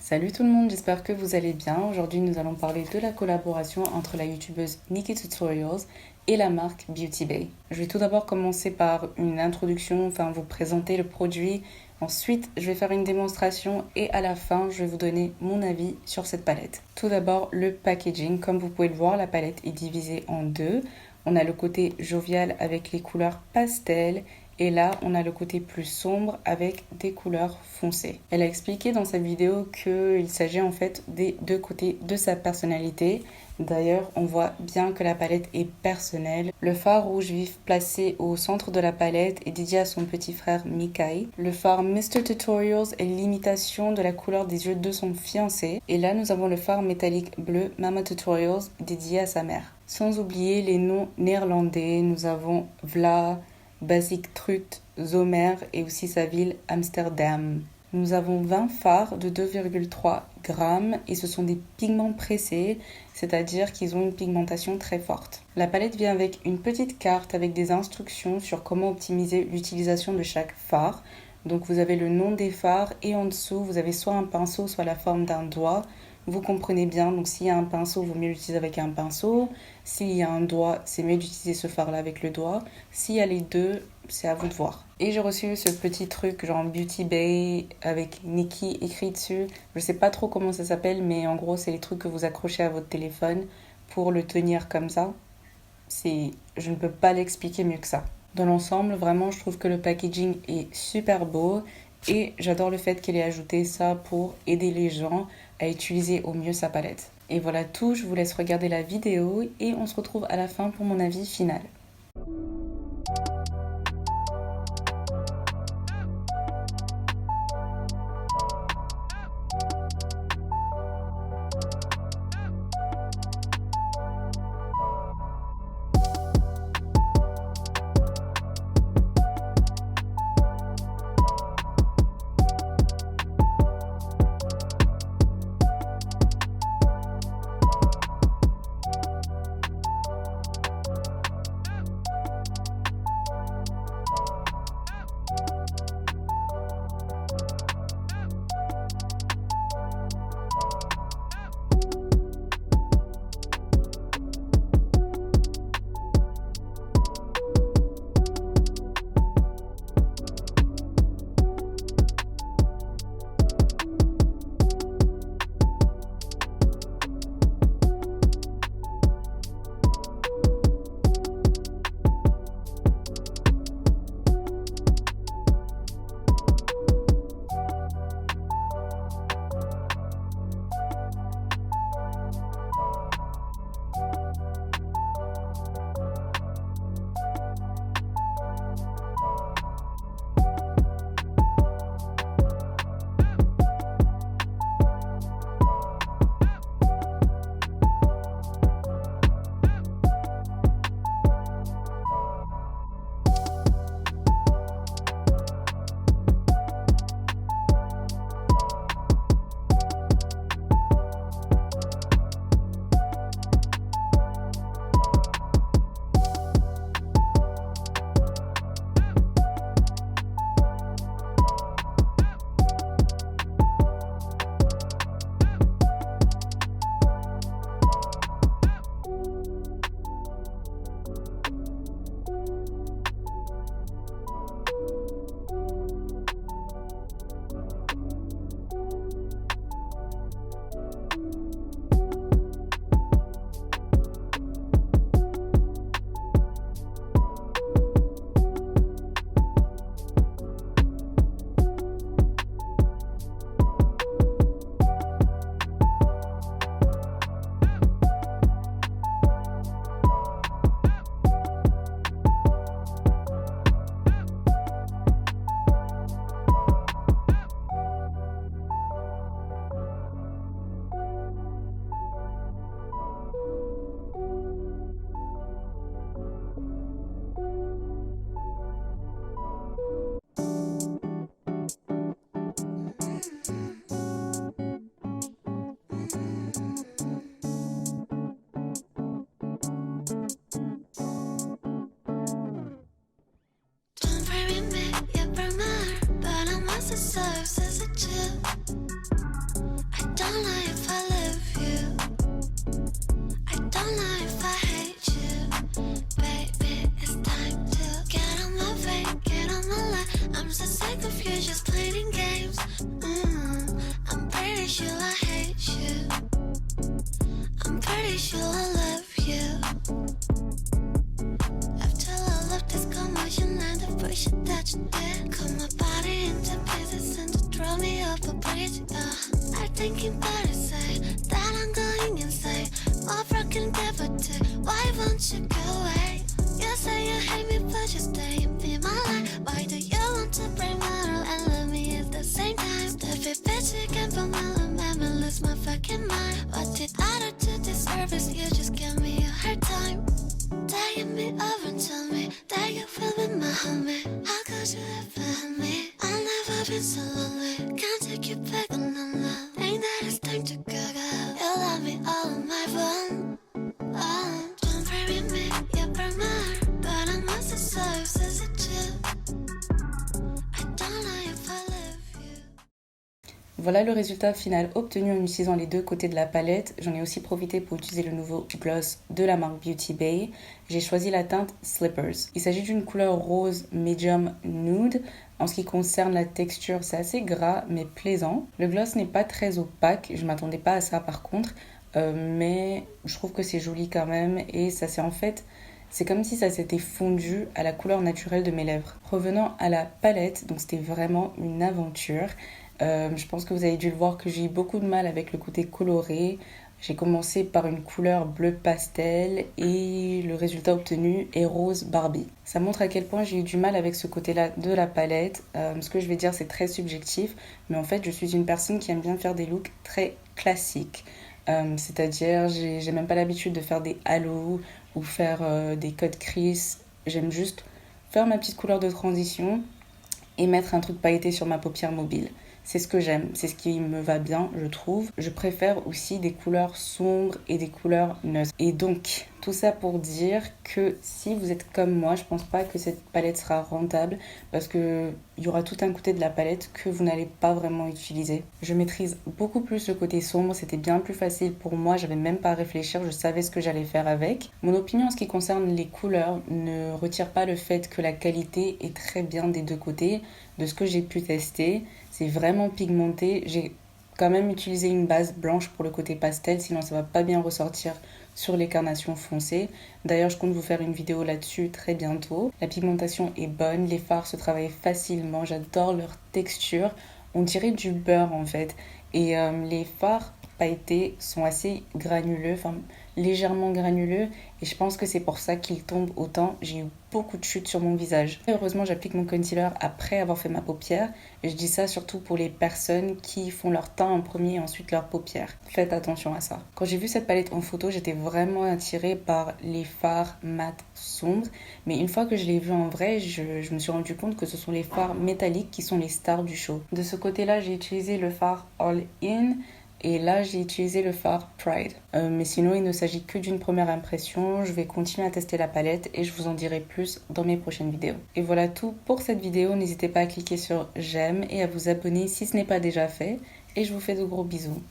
Salut tout le monde, j'espère que vous allez bien. Aujourd'hui, nous allons parler de la collaboration entre la youtubeuse Nikki Tutorials et la marque Beauty Bay. Je vais tout d'abord commencer par une introduction, vous présenter le produit. Ensuite, je vais faire une démonstration et à la fin, je vais vous donner mon avis sur cette palette. Tout d'abord, le packaging. Comme vous pouvez le voir, la palette est divisée en deux. On a le côté jovial avec les couleurs pastel. Et là, on a le côté plus sombre avec des couleurs foncées. Elle a expliqué dans sa vidéo qu'il s'agit en fait des deux côtés de sa personnalité. D'ailleurs, on voit bien que la palette est personnelle. Le fard rouge vif placé au centre de la palette est dédié à son petit frère Mikai. Le fard Mr. Tutorials est l'imitation de la couleur des yeux de son fiancé. Et là, nous avons le fard métallique bleu Mama Tutorials dédié à sa mère. Sans oublier les noms néerlandais, nous avons Vla, Basic Truth, Zomer et aussi sa ville Amsterdam. Nous avons 20 fards de 2,3 grammes et ce sont des pigments pressés, c'est-à-dire qu'ils ont une pigmentation très forte. La palette vient avec une petite carte avec des instructions sur comment optimiser l'utilisation de chaque fard. Donc vous avez le nom des fards et en dessous vous avez soit un pinceau soit la forme d'un doigt. Vous comprenez bien, donc s'il y a un pinceau, il vaut mieux l'utiliser avec un pinceau. S'il y a un doigt, c'est mieux d'utiliser ce fard-là avec le doigt. S'il y a les deux, c'est à vous de voir. Et j'ai reçu ce petit truc genre Beauty Bay avec Nikki écrit dessus. Je sais pas trop comment ça s'appelle, mais en gros, c'est les trucs que vous accrochez à votre téléphone pour le tenir comme ça. Je ne peux pas l'expliquer mieux que ça. Dans l'ensemble, vraiment, je trouve que le packaging est super beau. Et j'adore le fait qu'elle ait ajouté ça pour aider les gens à utiliser au mieux sa palette. Et voilà tout, je vous laisse regarder la vidéo et on se retrouve à la fin pour mon avis final. I don't know if I love you. I don't know if I hate you. Baby, it's time to get on my way, get on my line. I'm so sick of you just playing games. I'm pretty sure I hate you. I'm pretty sure I love you. After all of this commotion and the pressure that you did, cut my body into pieces and to throw me off a bridge. I'm thinking better say that I'm going insane. More broken devotee, why won't you go away? You say you hate me but you stay and be my life. Why do you want to break my rule and love me at the same time? Stupid bitch, you can't put my love and lose my fucking mind. What did I do to deserve this? You just give me a hard time. Taking me over and tell me that you feel with my homie. How could you ever hurt me? I've never been so lonely. Can't take you back on the love. Think that it's time to go, go. You love me all on my phone. Oh, don't bury me, you burn my heart. But I'm not so sorry, says it you. I don't know if I love you. Voilà le résultat final obtenu en utilisant les deux côtés de la palette. J'en ai aussi profité pour utiliser le nouveau gloss de la marque Beauty Bay. J'ai choisi la teinte Slippers. Il s'agit d'une couleur rose medium nude. En ce qui concerne la texture, c'est assez gras mais plaisant. Le gloss n'est pas très opaque, je m'attendais pas à ça par contre, mais je trouve que c'est joli quand même et ça c'est en fait... C'est comme si ça s'était fondu à la couleur naturelle de mes lèvres. Revenant à la palette, donc c'était vraiment une aventure. Je pense que vous avez dû le voir que j'ai eu beaucoup de mal avec le côté coloré. J'ai commencé par une couleur bleu pastel et le résultat obtenu est rose Barbie. Ça montre à quel point j'ai eu du mal avec ce côté-là de la palette. Ce que je vais dire c'est très subjectif, mais en fait je suis une personne qui aime bien faire des looks très classiques. C'est-à-dire j'ai même pas l'habitude de faire des halos ou faire des codes crease. J'aime juste faire ma petite couleur de transition et mettre un truc pailleté sur ma paupière mobile. C'est ce que j'aime, c'est ce qui me va bien, je trouve. Je préfère aussi des couleurs sombres et des couleurs neutres. Et donc, tout ça pour dire que si vous êtes comme moi, je pense pas que cette palette sera rentable parce qu'il y aura tout un côté de la palette que vous n'allez pas vraiment utiliser. Je maîtrise beaucoup plus le côté sombre, c'était bien plus facile pour moi, j'avais même pas à réfléchir, je savais ce que j'allais faire avec. Mon opinion en ce qui concerne les couleurs ne retire pas le fait que la qualité est très bien des deux côtés. De ce que j'ai pu tester, c'est vraiment pigmenté. J'ai quand même utilisé une base blanche pour le côté pastel, sinon ça va pas bien ressortir sur les carnations foncées. D'ailleurs, je compte vous faire une vidéo là-dessus très bientôt. La pigmentation est bonne, les fards se travaillent facilement, j'adore leur texture. On dirait du beurre en fait. Et les fards pailletés sont assez granuleux, enfin légèrement granuleux. Et je pense que c'est pour ça qu'ils tombent autant. J'ai eu beaucoup de chutes sur mon visage. Et heureusement, j'applique mon concealer après avoir fait ma paupière. Et je dis ça surtout pour les personnes qui font leur teint en premier et ensuite leur paupière. Faites attention à ça. Quand j'ai vu cette palette en photo, j'étais vraiment attirée par les fards mat sombres. Mais une fois que je l'ai vue en vrai, je me suis rendu compte que ce sont les fards métalliques qui sont les stars du show. De ce côté-là, j'ai utilisé le fard All In. Et là, j'ai utilisé le fard Pride. Mais sinon, il ne s'agit que d'une première impression. Je vais continuer à tester la palette et je vous en dirai plus dans mes prochaines vidéos. Et voilà tout pour cette vidéo. N'hésitez pas à cliquer sur j'aime et à vous abonner si ce n'est pas déjà fait. Et je vous fais de gros bisous.